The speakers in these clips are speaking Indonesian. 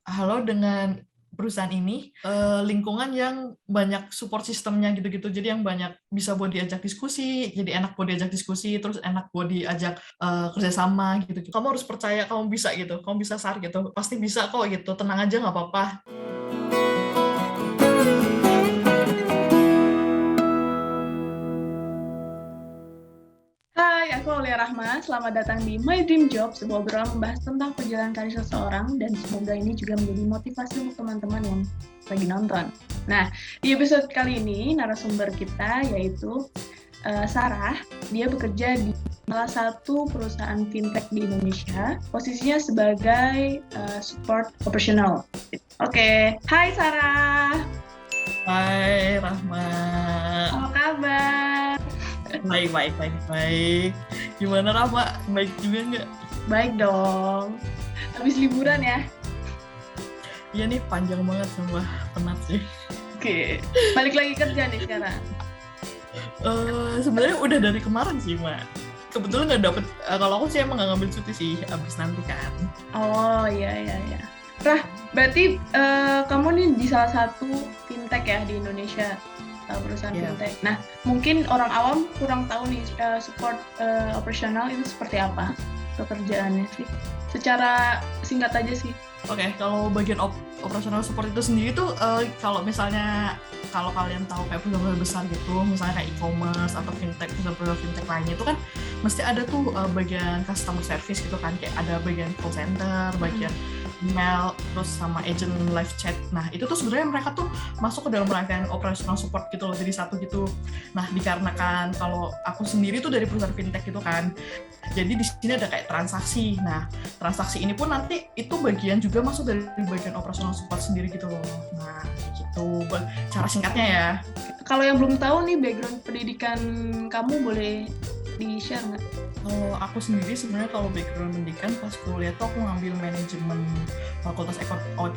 halo dengan perusahaan ini, lingkungan yang banyak support sistemnya gitu-gitu. Jadi yang banyak bisa buat diajak diskusi, jadi enak buat diajak diskusi, terus enak buat diajak kerjasama gitu-gitu. Kamu harus percaya kamu bisa gitu, kamu bisa SAR gitu, pasti bisa kok gitu, tenang aja nggak apa-apa. Hai, aku Aulia Rahma. Selamat datang di My Dream Job, sebuah obrolan membahas tentang perjalanan karir seseorang, dan semoga ini juga menjadi motivasi untuk teman-teman yang lagi nonton. Nah, di episode kali ini, narasumber kita yaitu Sarah. Dia bekerja di salah satu perusahaan fintech di Indonesia, posisinya sebagai support operational. Oke, hai Sarah. Hai Rahma. Apa kabar? Baik. Gimana Rahma? Baik juga nggak? Baik dong. Habis liburan ya? Iya nih, panjang banget, sumpah penat sih. Oke, balik lagi kerja nih sekarang. Sebenarnya udah dari kemarin sih, Mak. Kebetulan nggak dapet, kalau aku sih emang nggak ngambil cuti sih, abis nanti kan. Oh, iya. Rah, berarti kamu nih di salah satu fintech ya di Indonesia, perusahaan fintech. Nah, mungkin orang awam kurang tahu nih support operasional itu seperti apa pekerjaannya sih. Secara singkat aja sih. Oke, kalau bagian operasional support itu sendiri tuh kalau misalnya kalau kalian tahu kayak perusahaan besar gitu, misalnya kayak e-commerce atau fintech, perusahaan fintech lainnya itu kan mesti ada tuh bagian customer service gitu kan, kayak ada bagian call center, bagian email, terus sama agent live chat. Nah, itu tuh sebenarnya mereka tuh masuk ke dalam rangkaian operational support gitu loh, jadi satu gitu. Nah, dikarenakan kalau aku sendiri tuh dari perusahaan fintech gitu kan, jadi di sini ada kayak transaksi. Nah, transaksi ini pun nanti itu bagian juga masuk dari bagian operational support sendiri gitu loh. Nah, gitu cara singkatnya ya. Kalau yang belum tahu nih background pendidikan kamu, boleh di-share nggak? Kalau aku sendiri sebenarnya kalau background pendidikan pas kuliah tuh aku ngambil manajemen fakultas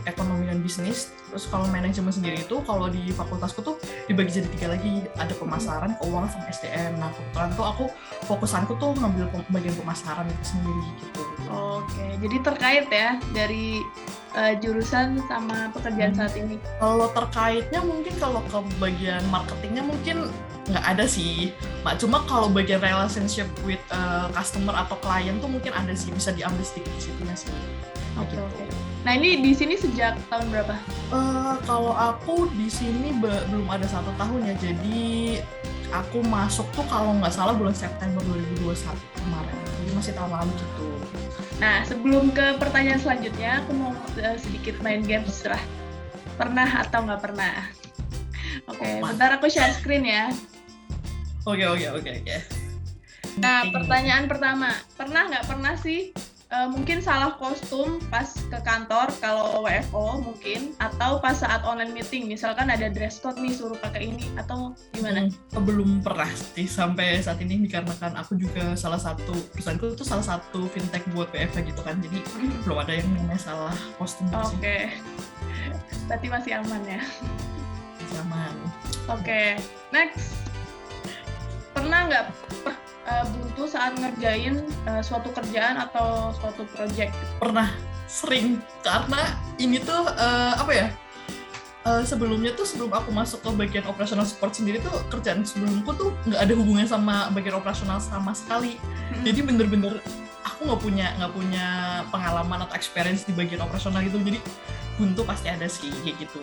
ekonomi dan bisnis. Terus kalau manajemen sendiri itu kalau di fakultasku tuh dibagi jadi 3 lagi, ada pemasaran, keuangan, sama SDM. Nah, kebetulan tuh aku fokusanku tuh ngambil bagian pemasaran itu sendiri gitu. Oke, jadi terkait ya dari jurusan sama pekerjaan saat ini. Kalau terkaitnya mungkin kalau ke bagian marketingnya mungkin nggak ada sih, Mbak. Cuma kalau bagian relationship with customer atau klien tuh mungkin ada sih, bisa diambil sedikit di situnya sih. Oke. Nah, ini di sini sejak tahun berapa? Kalau aku di sini belum ada 1 tahun ya, jadi aku masuk tuh kalau nggak salah bulan September 2021 kemarin, jadi masih tahun lalu gitu. Nah, sebelum ke pertanyaan selanjutnya, aku mau sedikit main games lah. Pernah atau nggak pernah? Oke, bentar aku share screen ya. Oke. Nah, pertanyaan pertama, pernah nggak pernah sih mungkin salah kostum pas ke kantor kalau WFO mungkin, atau pas saat online meeting misalkan ada dress code nih suruh pakai ini, atau gimana? Belum pernah sih sampai saat ini, dikarenakan aku juga salah satu perusahaanku itu salah satu fintech buat WFH gitu kan, jadi belum ada yang namanya salah kostum. Oke. Berarti masih aman ya? Masih aman. Oke, next. Pernah nggak buntu saat ngerjain suatu kerjaan atau suatu project? Pernah, sering, karena ini tuh sebelumnya tuh sebelum aku masuk ke bagian operational support sendiri tuh kerjaan sebelumku tuh nggak ada hubungannya sama bagian operasional sama sekali. Jadi bener-bener aku nggak punya pengalaman atau experience di bagian operasional gitu, jadi buntu pasti ada sih kayak gitu.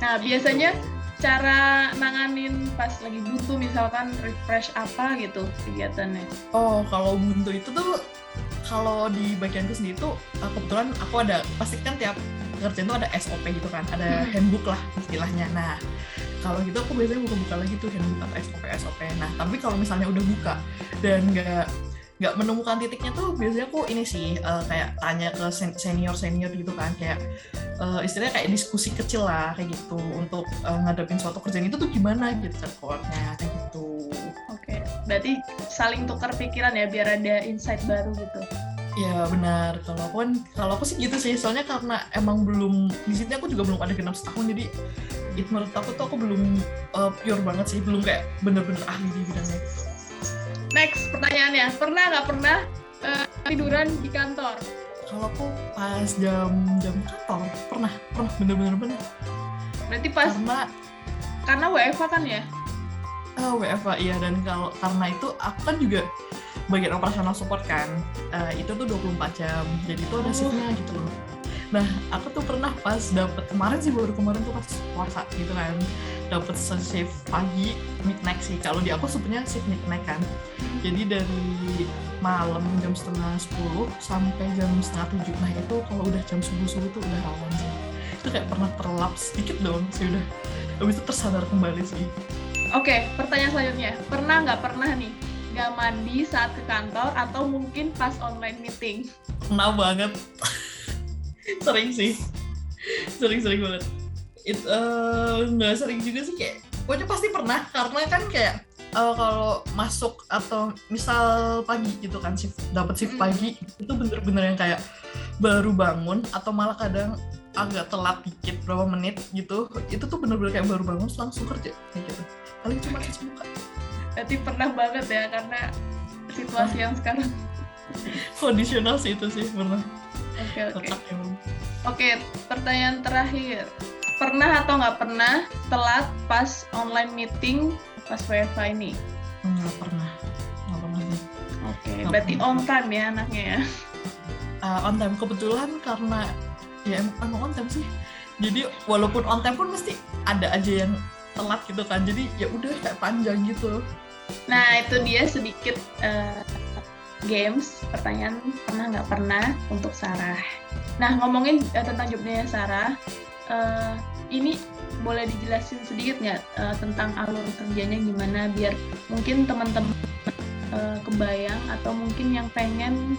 Nah, biasanya cara nanganin pas lagi buntu, misalkan refresh apa gitu kegiatannya? Oh, kalau buntu itu tuh kalau di bagianku sendiri tuh kebetulan aku ada, pasti kan tiap kerjaan tuh ada SOP gitu kan, ada handbook lah istilahnya. Nah, kalau gitu aku biasanya buka-buka lagi tuh handbook atau SOP. Nah, tapi kalau misalnya udah buka dan nggak menemukan titiknya tuh biasanya aku ini sih kayak tanya ke senior gitu kan, kayak istilahnya kayak diskusi kecil lah kayak gitu untuk ngadepin suatu kerjaan itu tuh gimana gitu keluarnya kayak gitu. Oke, berarti saling tukar pikiran ya biar ada insight baru gitu. Ya benar, kalau aku sih gitu sih, soalnya karena emang belum di sini, aku juga belum ada genap setahun, jadi menurut aku tuh aku belum pure banget sih, belum kayak bener-bener ahli di bidangnya gitu. Next pertanyaannya, pernah nggak pernah tiduran di kantor? Kalau aku pas jam kantor pernah bener-bener pernah. Berarti pas karena WFH kan ya? WFH iya, dan karena itu aku kan juga bagian operasional support kan, itu tuh 24 jam, jadi itu ada shiftnya gitu loh. Nah aku tuh pernah pas dapet baru kemarin tuh pas puasa gitu kan, dapet shift pagi midnight sih, kalau di aku sebenarnya shift midnight kan, jadi dari malam jam 9:30 sampai jam 6:30. Nah itu kalau udah jam subuh tuh udah rawan sih, itu kayak pernah terlap sedikit dong sih, udah habis itu tersadar kembali sih. Oke, pertanyaan selanjutnya, pernah nggak pernah nih nggak mandi saat ke kantor atau mungkin pas online meeting? Pernah banget. Sering sih, sering banget. Nggak sering juga sih, kayak pokoknya pasti pernah, karena kan kayak kalau masuk atau misal pagi gitu kan, dapat shift pagi itu bener-bener yang kayak baru bangun atau malah kadang agak telat dikit berapa menit gitu, itu tuh bener-bener kayak baru bangun langsung kerja kayak gitu, paling cuma cuci muka. Berarti pernah banget ya, karena situasi yang sekarang. Kondisional sih itu sih, pernah. Oke, pertanyaan terakhir. Pernah atau nggak pernah telat pas online meeting pas WFH ini? Nggak pernah sih. Oke, berarti on time ya anaknya ya? On time, kebetulan karena ya emang on time sih. Jadi walaupun on time pun mesti ada aja yang telat gitu kan. Jadi ya udah kayak panjang gitu. Nah, itu dia sedikit games, pertanyaan pernah nggak pernah untuk Sarah. Nah, ngomongin tentang jobnya Sarah, ini boleh dijelasin sedikit nggak tentang alur kerjanya gimana, biar mungkin teman-teman kebayang atau mungkin yang pengen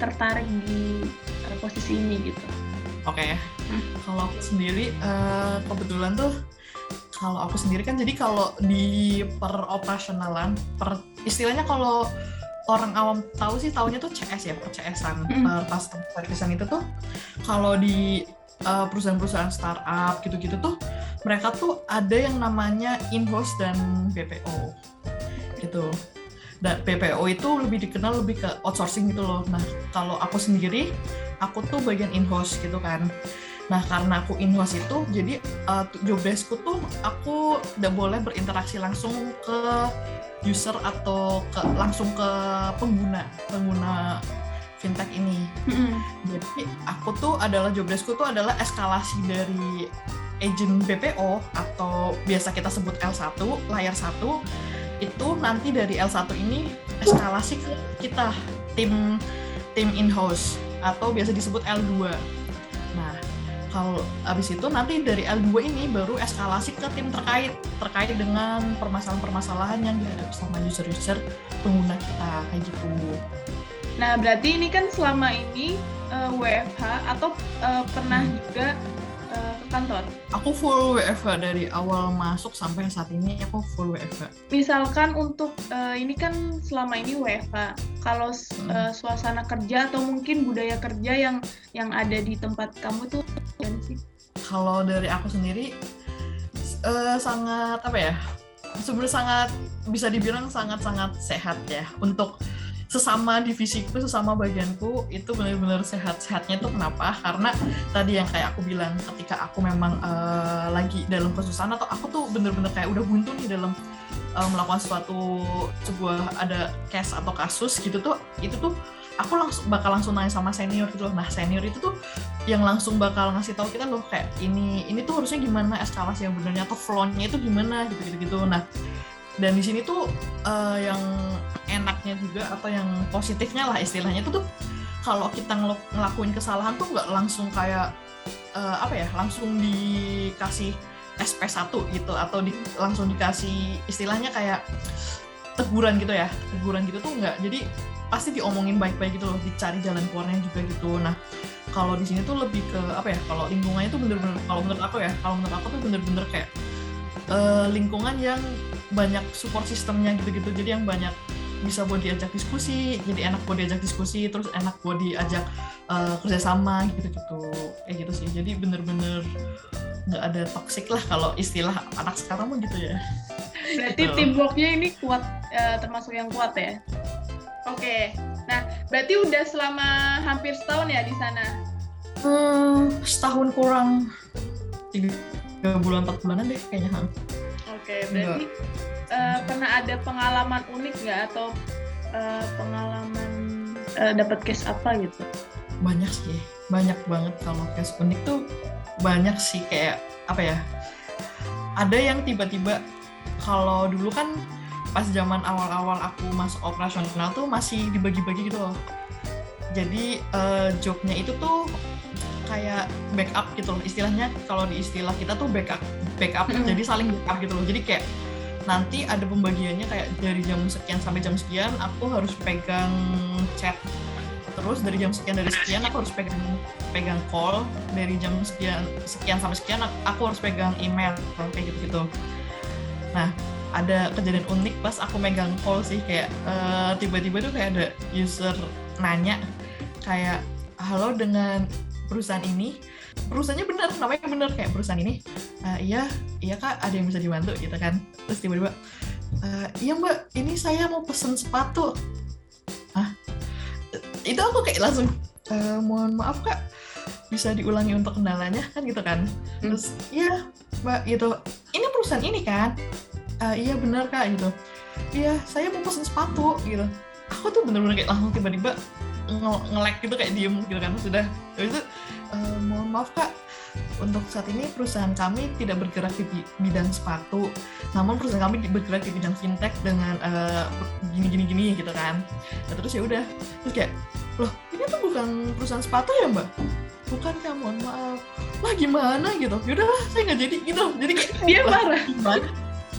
tertarik di posisi ini gitu. Oke. Kalau aku sendiri kebetulan tuh, kalau aku sendiri kan, jadi kalau di peroperasionalan, istilahnya kalau orang awam tahu sih, taunya tuh CS ya, CS-an, custom service-an itu tuh, kalau di perusahaan-perusahaan startup gitu-gitu tuh, mereka tuh ada yang namanya in-house dan BPO gitu. Dan BPO itu lebih dikenal lebih ke outsourcing gitu loh. Nah kalau aku sendiri, aku tuh bagian in-house gitu kan. Nah karena aku in-house itu, jadi job desk-ku tuh aku udah boleh berinteraksi langsung ke user atau langsung ke pengguna fintech ini. Jadi aku tuh adalah job desk-ku tuh adalah eskalasi dari agent BPO atau biasa kita sebut L1, layer 1, itu nanti dari L1 ini eskalasi ke kita, tim in-house atau biasa disebut L2. Nah, kalau abis itu nanti dari L2 ini baru eskalasi ke tim terkait dengan permasalahan-permasalahan yang dihadapi sama user-user pengguna kita, kayak gitu. Nah, berarti ini kan selama ini WFH atau pernah juga ke kantor? Aku full WFH dari awal masuk sampai saat ini, aku full WFH. Misalkan untuk ini kan selama ini WFH, kalau suasana kerja atau mungkin budaya kerja yang ada di tempat kamu tuh gimana sih? Kalau dari aku sendiri sangat sebenarnya sangat bisa dibilang sangat sehat ya. Untuk sesama divisiku, sesama bagianku itu benar-benar sehat-sehatnya itu kenapa? Karena tadi yang kayak aku bilang, ketika aku memang lagi dalam kesusahan atau aku tuh benar-benar kayak udah buntu nih dalam melakukan sebuah ada case atau kasus gitu tuh, itu tuh aku bakal langsung nanya sama senior gitu loh. Nah senior itu tuh yang langsung bakal ngasih tahu kita loh, kayak ini tuh harusnya gimana eskalasi yang benarnya atau flow-nya itu gimana gitu. Nah dan di sini tuh yang enaknya juga atau yang positifnya lah istilahnya itu tuh, kalau kita ngelakuin kesalahan tuh nggak langsung kayak langsung dikasih SP1 gitu atau langsung dikasih istilahnya kayak teguran gitu tuh nggak. Jadi pasti diomongin baik-baik gitu loh, dicari jalan keluarnya juga gitu. Nah kalau di sini tuh lebih ke kalau lingkungannya tuh bener-bener, kalau menurut aku tuh bener-bener kayak lingkungan yang banyak support sistemnya gitu-gitu, jadi yang banyak bisa buat diajak diskusi, jadi enak buat diajak diskusi, terus enak buat diajak kerjasama gitu-gitu, kayak gitu sih. Jadi bener-bener nggak ada toxic lah kalau istilah anak sekarang mah gitu ya. Berarti gitu. Teamworknya ini kuat, termasuk yang kuat ya. Oke, Nah, berarti udah selama hampir setahun ya di sana? Setahun kurang 3 bulan 4 bulanan deh kayaknya. Oke, berarti pernah ada pengalaman unik nggak atau pengalaman dapat case apa gitu? Banyak sih, banyak banget. Kalau case unik tuh banyak sih, kayak apa ya, ada yang tiba-tiba, kalau dulu kan pas zaman awal-awal aku masuk operasional tuh masih dibagi-bagi gitu loh. Jadi jobnya itu tuh kayak backup gitu loh istilahnya. Kalau di istilah kita tuh backup jadi saling backup gitu loh. Jadi kayak nanti ada pembagiannya kayak dari jam sekian sampai jam sekian aku harus pegang chat, terus dari jam sekian dari sekian aku harus pegang call, dari jam sekian sampai sekian aku harus pegang email kayak gitu. Nah, ada kejadian unik pas aku megang call sih, kayak tiba-tiba tuh kayak ada user nanya kayak, halo, dengan perusahaan ini, perusahaannya benar, namanya benar kayak perusahaan ini, iya kak, ada yang bisa dibantu gitu kan. Terus tiba-tiba, iya mbak, ini saya mau pesen sepatu. Hah? Itu aku kayak langsung, mohon maaf kak, bisa diulangi untuk kendalanya kan gitu kan. Terus iya mbak gitu, ini perusahaan ini kan. Iya benar kak gitu. Iya, saya mau pesen sepatu gitu. Aku tuh bener-bener kayak langsung tiba-tiba nge-lag gitu, kayak diem gitu kan. Sudah, habis itu mohon maaf kak, untuk saat ini perusahaan kami tidak bergerak di bidang sepatu, namun perusahaan kami bergerak di bidang fintech dengan gini gitu kan. Nah, terus ya udah, terus kayak, loh ini tuh bukan perusahaan sepatu ya mbak? Bukan kak, mohon maaf. Lah gimana gitu? Yaudahlah, saya nggak jadi gitu. Jadi kayak Dia marah. Gimana?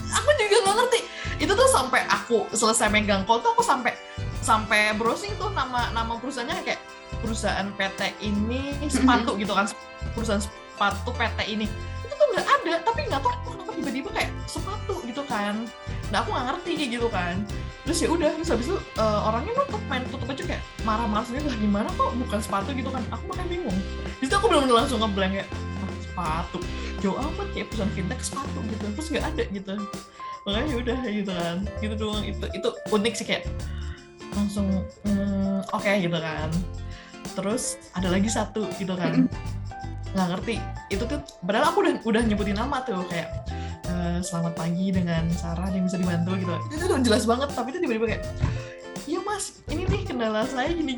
Aku juga nggak ngerti. Itu tuh sampai aku selesai megang call tuh aku sampai browsing tuh nama perusahaannya, kayak perusahaan PT ini sepatu gitu kan, perusahaan sepatu PT ini. Itu tuh nggak ada, tapi nggak tahu kenapa tiba-tiba kayak sepatu gitu kan. Nah aku nggak ngerti kayak gitu kan. Terus ya udah, terus habis itu orangnya main tutup aja kayak marah-marah sendiri, lah gimana kok bukan sepatu gitu kan. Aku makanya bingung. Di situ aku benar-benar langsung ngeblank kayak, sepatu jauh amat, kayak perusahaan fintech sepatu gitu, terus nggak ada gitu. Makanya udah gitu kan, gitu doang. Itu unik sih, kayak langsung oke gitu kan. Terus ada lagi satu gitu kan, nggak ngerti itu tuh, padahal aku udah nyebutin nama tuh kayak selamat pagi, dengan Sarah yang bisa dibantu gitu. Itu tuh jelas banget, tapi itu tiba-tiba kayak, iya mas, ini nih kendala saya gini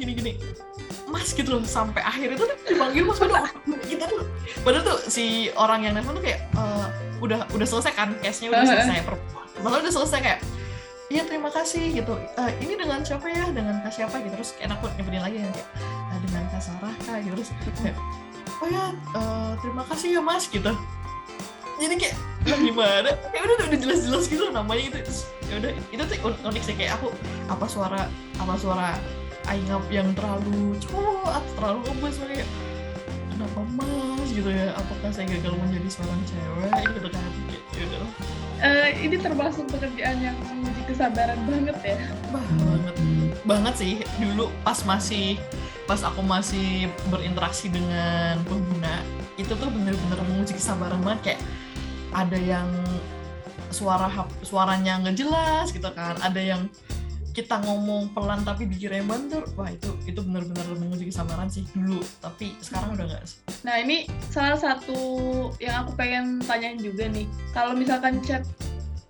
mas gitu loh. Sampai akhir itu dipanggil mas, padahal tuh si orang yang nelfon tuh kayak udah selesai kan, case-nya udah selesai, padahal udah selesai, kayak iya terima kasih gitu, ini dengan siapa ya, dengan kak siapa gitu. Terus kayak aku nyebutin lagi yang kayak dengan kak Sarah kak gitu. Terus kayak, oh ya terima kasih ya mas gitu. Jadi kayak gimana, kayak udah jelas-jelas gitu namanya gitu. Terus ya udah, itu tuh unik sih, kayak aku apa suara Aingap yang terlalu cowok atau terlalu ngebus, kayak kenapa mas gitu ya, apakah saya gagal menjadi seorang cewek gitu kan. Ya udah, ini termasuk pekerjaan yang menguji kesabaran banget ya. Banget sih. Dulu pas aku masih berinteraksi dengan pengguna, itu tuh bener-bener menguji kesabaran banget. Kayak ada yang suaranya nggak jelas gitu kan, ada yang kita ngomong pelan tapi dikira yang banter. Wah itu benar-benar menguji kesabaran sih dulu, tapi sekarang udah nggak sih. Nah ini salah satu yang aku pengen tanyain juga nih, kalau misalkan chat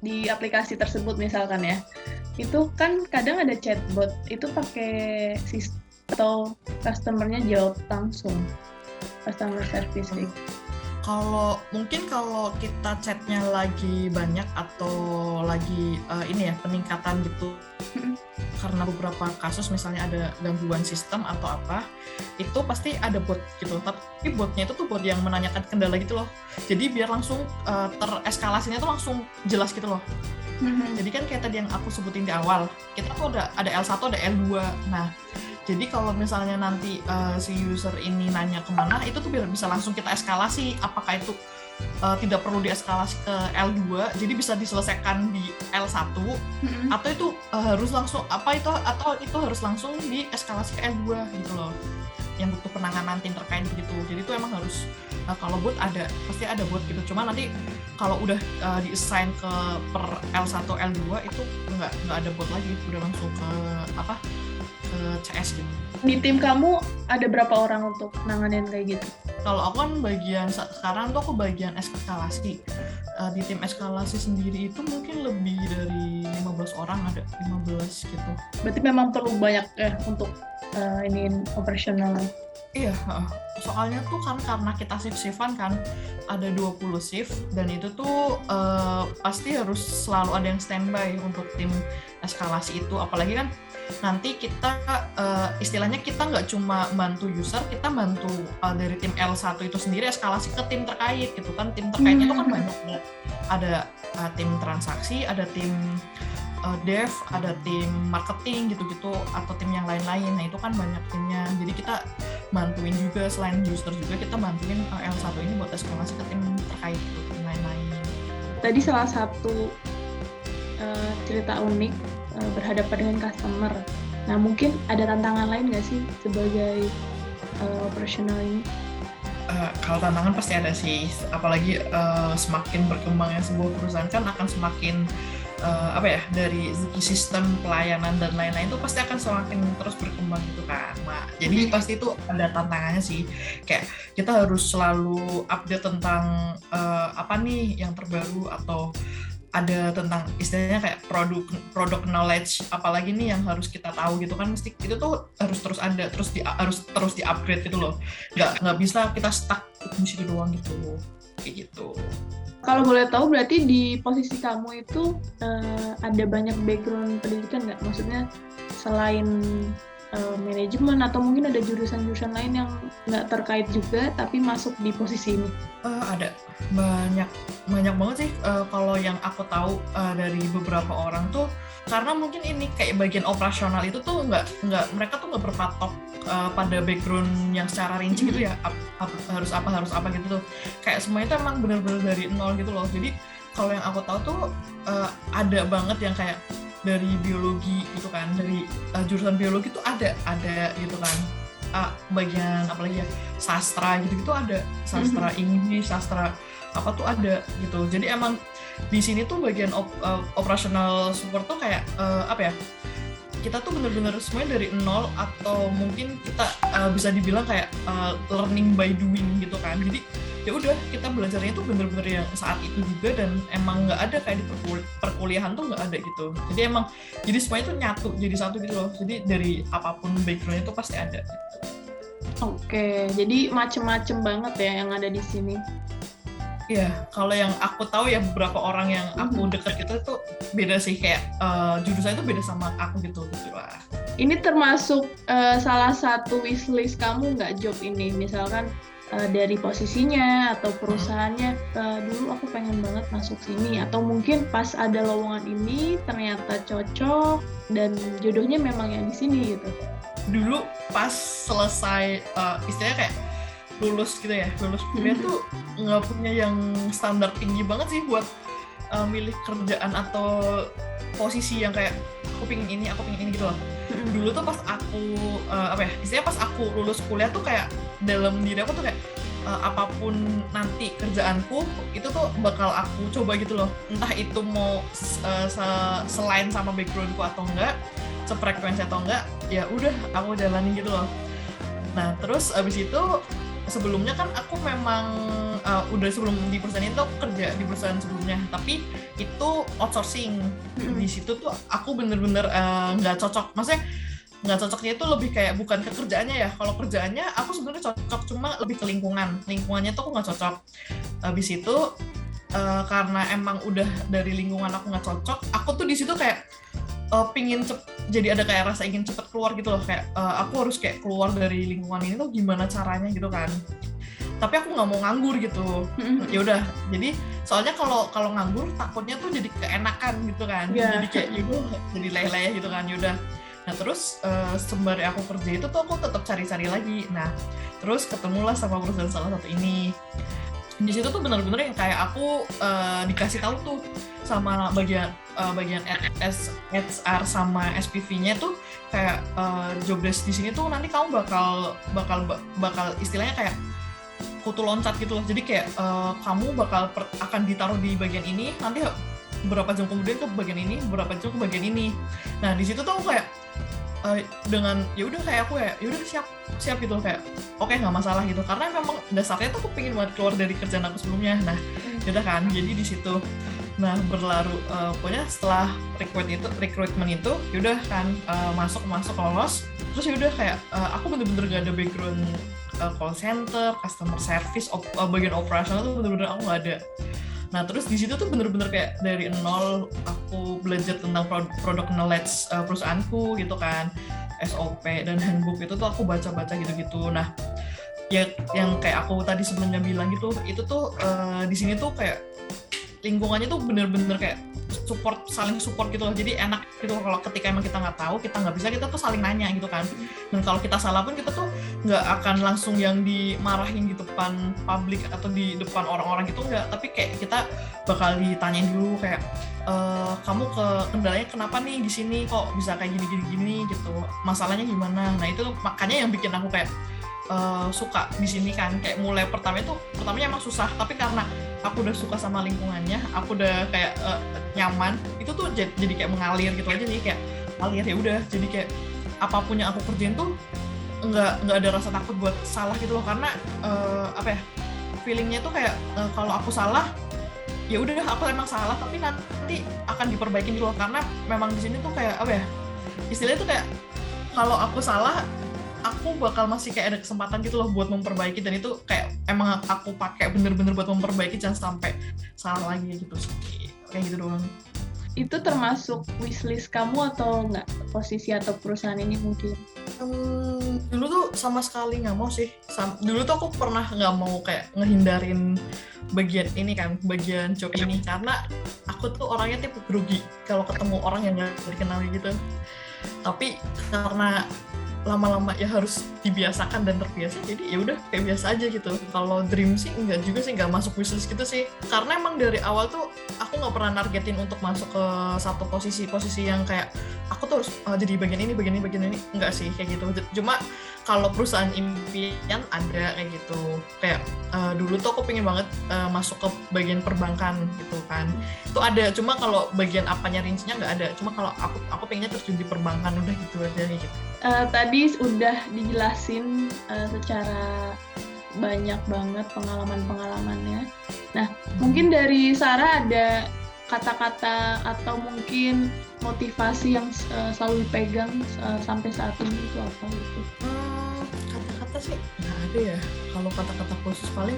di aplikasi tersebut misalkan ya, itu kan kadang ada chatbot, itu pakai sistem atau customer-nya jawab langsung, customer service sih. Kalau kita chatnya lagi banyak atau lagi ini ya, peningkatan gitu, karena beberapa kasus misalnya ada gangguan sistem atau apa, itu pasti ada bot gitu. Tapi botnya itu tuh bot yang menanyakan kendala gitu loh. Jadi biar langsung tereskalasinya tuh langsung jelas gitu loh. Jadi kan kayak tadi yang aku sebutin di awal, kita tuh ada L1, ada L2. Nah, jadi kalau misalnya nanti si user ini nanya kemana, itu tuh biar bisa langsung kita eskalasi. Apakah itu tidak perlu dieskalasi ke L2, jadi bisa diselesaikan di L1, atau itu harus langsung atau itu harus langsung dieskalasi ke L2 gitu loh, yang butuh penanganan tim terkait begitu. Jadi itu emang harus kalau bot pasti ada bot gitu. Cuma nanti kalau udah di-assign ke per L1 L2 itu nggak ada bot lagi, udah langsung ke ke CS gitu. Di tim kamu ada berapa orang untuk nanganin kayak gitu? Kalau aku kan sekarang tuh aku bagian eskalasi. Di tim eskalasi sendiri itu mungkin lebih dari 15 orang, ada 15 gitu. Berarti memang perlu banyak untuk ini operasional. Iya, soalnya tuh kan karena kita shift-shiftan kan, ada 20 shift, dan itu tuh pasti harus selalu ada yang standby untuk tim eskalasi itu. Apalagi kan nanti kita istilahnya kita nggak cuma bantu user, kita bantu dari tim L1 itu sendiri eskalasi ke tim terkait gitu kan. Tim terkaitnya itu kan banyak, ada tim transaksi, ada tim dev, ada tim marketing gitu-gitu, atau tim yang lain-lain. Nah itu kan banyak timnya, jadi kita bantuin juga, selain user juga kita bantuin L1 ini buat eskalasi ke tim terkait gitu, tim lain-lain. Tadi salah satu cerita unik berhadapan dengan customer. Nah mungkin ada tantangan lain nggak sih sebagai operasional ini? Kalau tantangan pasti ada sih, apalagi semakin berkembangnya sebuah perusahaan kan akan semakin dari segi sistem pelayanan dan lain-lain itu pasti akan semakin terus berkembang gitu kan. Nah, jadi pasti itu ada tantangannya sih, kayak kita harus selalu update tentang apa nih yang terbaru, atau ada tentang istilahnya kayak produk knowledge apalagi nih yang harus kita tahu gitu kan. Mesti itu tuh harus terus ada, harus terus di upgrade gitu loh, nggak bisa kita stuck di situ doang gitu, kayak gitu. Kalau boleh tahu berarti di posisi kamu itu ada banyak background pendidikan nggak? Maksudnya selain manajemen, atau mungkin ada jurusan-jurusan lain yang nggak terkait juga tapi masuk di posisi ini? Ada banyak banget sih. Kalau yang aku tahu dari beberapa orang tuh, karena mungkin ini kayak bagian operasional itu tuh mereka tuh nggak berpatok pada background yang secara rinci gitu ya, harus apa gitu tuh, kayak semuanya tuh emang benar-benar dari nol gitu loh. Jadi kalau yang aku tahu tuh ada banget yang kayak dari biologi gitu kan, dari jurusan biologi tuh ada gitu kan, bagian apalagi ya sastra gitu ada, sastra Inggris, sastra apa tuh ada gitu. Jadi emang di sini tuh bagian operational support tuh kayak kita tuh bener-bener semuanya dari nol, atau mungkin kita bisa dibilang kayak learning by doing gitu kan. Jadi ya udah, kita belajarnya tuh bener-bener yang saat itu juga, dan emang nggak ada kayak di perkuliahan tuh nggak ada gitu. Jadi semuanya tuh nyatu jadi satu gitu loh. Jadi dari apapun backgroundnya tuh pasti ada. Oke, jadi macem-macem banget ya yang ada di sini. Iya, kalau yang aku tahu ya beberapa orang yang aku dekat gitu tuh beda sih, kayak jurusan itu beda sama aku gitu lah. Ini termasuk salah satu wishlist kamu nggak job ini? Misalkan dari posisinya atau perusahaannya, dulu aku pengen banget masuk sini, atau mungkin pas ada lowongan ini ternyata cocok dan jodohnya memang yang di sini gitu. Dulu pas selesai istilahnya kayak lulus kuliah tuh nggak punya yang standar tinggi banget sih buat milih kerjaan atau posisi yang kayak aku pingin ini gitu loh. Dulu tuh pas aku istilahnya pas aku lulus kuliah tuh kayak dalam diri aku tuh kayak apapun nanti kerjaanku itu tuh bakal aku coba gitu loh, entah itu mau selain sama backgroundku atau enggak, sefrekuensi atau enggak, ya udah aku jalanin gitu loh. Nah terus abis itu sebelumnya kan aku memang udah sebelum di perusahaan itu aku kerja di perusahaan sebelumnya, tapi itu outsourcing. Di situ tuh aku bener-bener nggak cocok, maksudnya nggak cocoknya itu lebih kayak bukan ke kerjaannya ya. Kalau kerjaannya aku sebenarnya cocok, cuma lebih ke lingkungannya tuh aku nggak cocok. Habis itu karena emang udah dari lingkungan aku nggak cocok, aku tuh di situ kayak pingin jadi ada kayak rasa ingin cepet keluar gitu loh, kayak aku harus kayak keluar dari lingkungan ini tuh gimana caranya gitu kan. Tapi aku nggak mau nganggur gitu. Ya udah, jadi soalnya kalau nganggur takutnya tuh jadi keenakan gitu kan. Jadi kayak jadi leleh gitu kan. Ya udah. Nah terus sembari aku kerja itu tuh aku tetap cari-cari lagi. Nah terus ketemulah sama perusahaan salah satu ini. Di situ tuh benar-benar yang kayak aku dikasih tahu tuh sama bagian HR sama SPV-nya tuh kayak job desk di sini tuh nanti kamu bakal istilahnya kayak kutu loncat gitu loh. Jadi kayak kamu akan ditaruh di bagian ini, nanti beberapa jam kemudian ke bagian ini, beberapa jam ke bagian ini. Nah di situ tuh aku kayak dengan ya udah kayak aku ya udah siap gitu kayak oke, nggak masalah gitu, karena memang dasarnya tuh aku pengen banget keluar dari kerjaan aku sebelumnya. Nah yaudah kan, jadi di situ nah berlalu pokoknya setelah rekrutmen itu yaudah kan, masuk lolos, terus yaudah kayak aku bener-bener gak ada background call center, customer service, bagian operasional tuh bener-bener aku nggak ada. Nah terus di situ tuh bener-bener kayak dari nol aku belajar tentang product knowledge perusahaanku gitu kan, SOP dan handbook itu tuh aku baca-baca gitu-gitu. Nah ya yang kayak aku tadi sebelumnya bilang gitu, itu tuh di sini tuh kayak lingkungannya tuh bener-bener kayak saling support gitu loh, jadi enak gitu loh. Kalau ketika emang kita nggak tahu, kita nggak bisa, kita tuh saling nanya gitu kan. Dan kalau kita salah pun kita tuh nggak akan langsung yang dimarahin di depan publik atau di depan orang-orang gitu, nggak, tapi kayak kita bakal ditanyain dulu kayak kamu kendalanya kenapa nih di sini, kok bisa kayak gini gitu, masalahnya gimana. Nah itu makanya yang bikin aku kayak suka di sini kan, kayak mulai pertamanya emang susah, tapi karena aku udah suka sama lingkungannya, aku udah kayak nyaman, itu tuh jadi kayak mengalir gitu aja nih, kayak ngalir ya udah. Jadi kayak apapun yang aku kerjain tuh nggak ada rasa takut buat salah gitu loh, karena feelingnya tuh kayak kalau aku salah ya udah aku emang salah, tapi nanti akan diperbaiki gitu loh, karena memang di sini tuh kayak istilahnya tuh kayak kalau aku salah aku bakal masih kayak ada kesempatan gitu loh buat memperbaiki, dan itu kayak emang aku pakai bener-bener buat memperbaiki, jangan sampai salah lagi gitu sih, kayak gitu doang. Itu termasuk wishlist kamu atau nggak, posisi atau perusahaan ini mungkin? Dulu tuh sama sekali nggak mau sih. Dulu tuh aku pernah nggak mau kayak ngehindarin bagian ini kan, bagian job ini, karena aku tuh orangnya tipe grogi kalau ketemu orang yang nggak dikenali gitu. Tapi karena lama-lama ya harus dibiasakan dan terbiasa, jadi ya udah kayak biasa aja gitu. Kalau dream sih enggak juga sih, nggak masuk wishlist gitu sih, karena emang dari awal tuh aku nggak pernah nargetin untuk masuk ke satu posisi yang kayak aku tuh harus jadi bagian ini enggak sih kayak gitu. Cuma kalau perusahaan impian ada kayak gitu, kayak dulu tuh aku pengen banget masuk ke bagian perbankan gitu kan, itu ada, cuma kalau bagian apanya rincinya nggak ada. Cuma kalau aku pengennya terjun di perbankan, udah gitu aja gitu. Tadi udah dijelasin secara banyak banget pengalaman-pengalamannya. Nah, mungkin dari Sarah ada kata-kata atau mungkin motivasi yang selalu dipegang sampai saat ini itu apa gitu? Kata-kata sih nggak ada ya. Kalau kata-kata khusus paling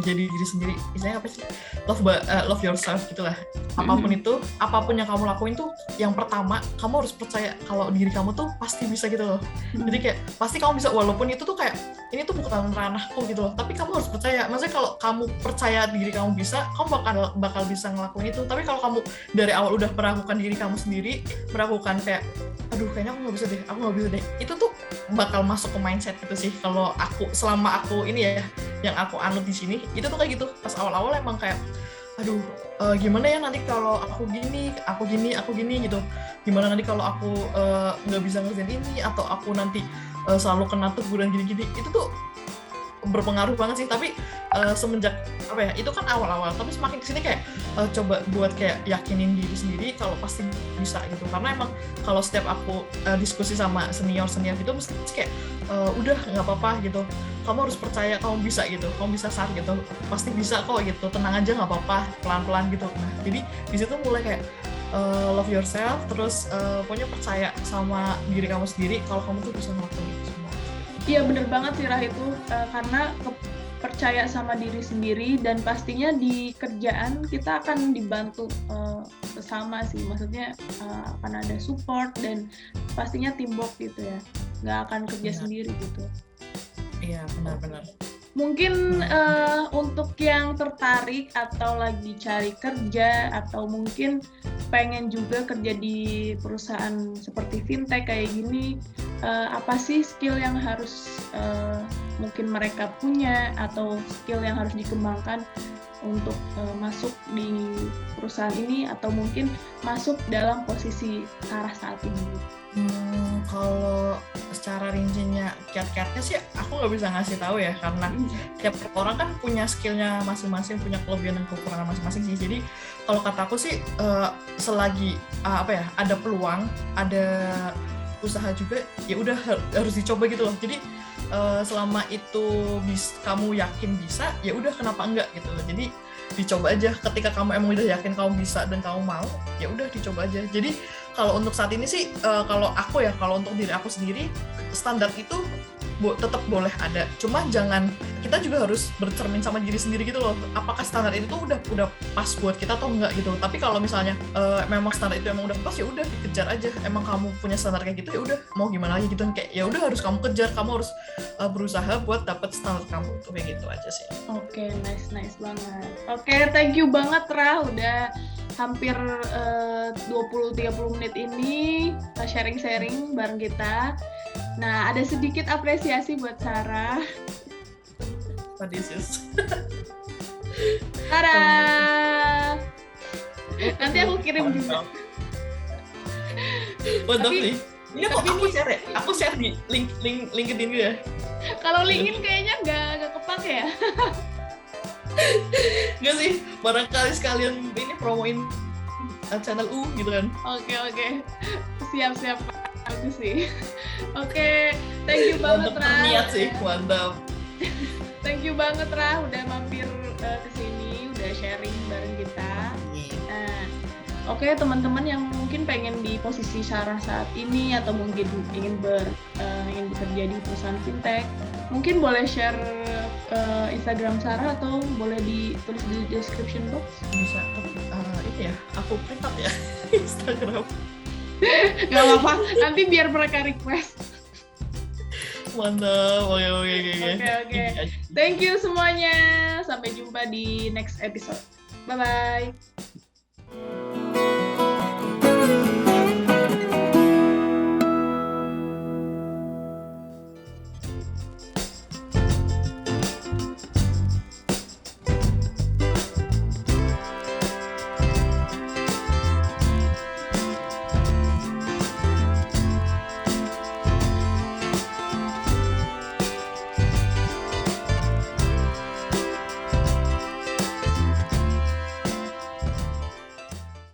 jadi diri sendiri, misalnya apa sih, love yourself gitulah. Apapun yang kamu lakuin tuh, yang pertama kamu harus percaya kalau diri kamu tuh pasti bisa gitu loh. Jadi kayak pasti kamu bisa, walaupun itu tuh kayak ini tuh bukan ranahku gitu loh, tapi kamu harus percaya. Maksudnya kalau kamu percaya diri kamu bisa, kamu bakal bisa ngelakuin itu. Tapi kalau kamu dari awal udah meragukan diri kamu sendiri, meragukan kayak aduh kayaknya aku nggak bisa deh, itu tuh bakal masuk ke mindset gitu sih. Kalau selama aku ini ya, yang aku anut di sini itu tuh kayak gitu. Pas awal-awal emang kayak aduh gimana ya nanti kalau aku gini gitu, gimana nanti kalau aku nggak bisa ngerjain ini, atau aku nanti selalu kena teguran gini-gini. Itu tuh berpengaruh banget sih. Tapi semenjak itu kan awal-awal, tapi semakin kesini kayak coba buat kayak yakinin diri sendiri kalau pasti bisa gitu. Karena emang kalau setiap aku diskusi sama senior gitu, mesti kayak udah nggak apa-apa gitu, kamu harus percaya kamu bisa gitu, kamu bisa saat gitu, pasti bisa kok gitu, tenang aja, nggak apa-apa, pelan-pelan gitu. Nah jadi di situ mulai kayak love yourself, terus pokoknya percaya sama diri kamu sendiri kalau kamu tuh bisa ngelakuin itu semua. Iya bener banget sih Rah itu, karena percaya sama diri sendiri, dan pastinya di kerjaan kita akan dibantu sesama sih, maksudnya akan ada support dan pastinya teamwork gitu ya, nggak akan kerja sendiri gitu. Iya benar-benar. Mungkin untuk yang tertarik atau lagi cari kerja, atau mungkin pengen juga kerja di perusahaan seperti fintech kayak gini, apa sih skill yang harus mungkin mereka punya, atau skill yang harus dikembangkan untuk masuk di perusahaan ini atau mungkin masuk dalam posisi Sarah saat ini? Kalau secara rincinya kiat-kiatnya sih aku nggak bisa ngasih tahu ya, karena tiap orang kan punya skillnya masing-masing, punya kelebihan dan kekurangan masing-masing sih. Jadi kalau kata aku sih selagi ada peluang, ada usaha juga, ya udah harus dicoba gitu loh. Jadi selama itu kamu yakin bisa, ya udah kenapa enggak gitu loh. Jadi dicoba aja. Ketika kamu emang udah yakin kamu bisa dan kamu mau, ya udah dicoba aja. Jadi kalau untuk saat ini sih kalau untuk diri aku sendiri, standar itu tetap boleh ada. Cuma kita juga harus bercermin sama diri sendiri gitu loh. Apakah standar itu tuh udah pas buat kita atau enggak gitu. Tapi kalau misalnya memang standar itu emang udah pas, ya udah dikejar aja. Emang kamu punya standar kayak gitu, ya udah mau gimana lagi gitu. Kayak ya udah harus kamu kejar, kamu harus berusaha buat dapet standar kamu tuh, kayak gitu aja sih. Oke, nice banget. Oke, thank you banget Ra, udah hampir 20-30 menit ini sharing-sharing bareng kita. Nah, ada sedikit apresiasi buat Sarah. What is this? Tada! Nanti aku kirim juga. Mantap nih. Ini aku share di LinkedIn juga ya. Kalau LinkedIn kayaknya nggak kepake ya. Nggak sih, barangkali sekalian ini promoin channel gitu kan. Oke. Siap. Bagus sih. Oke, thank you banget Ra. Niat sih, mantap. Thank you banget Ra udah mampir ke sini, udah sharing bareng kita. Nah, oke, teman-teman yang mungkin pengen di posisi Sarah saat ini atau mungkin ingin bekerja di perusahaan fintech, mungkin boleh share Instagram Sarah atau boleh ditulis di description box. Bisa ini ya, aku print out ya Instagram. Gak apa-apa, nanti biar mereka request. Mantap, oke. Thank you semuanya, sampai jumpa di next episode. Bye-bye.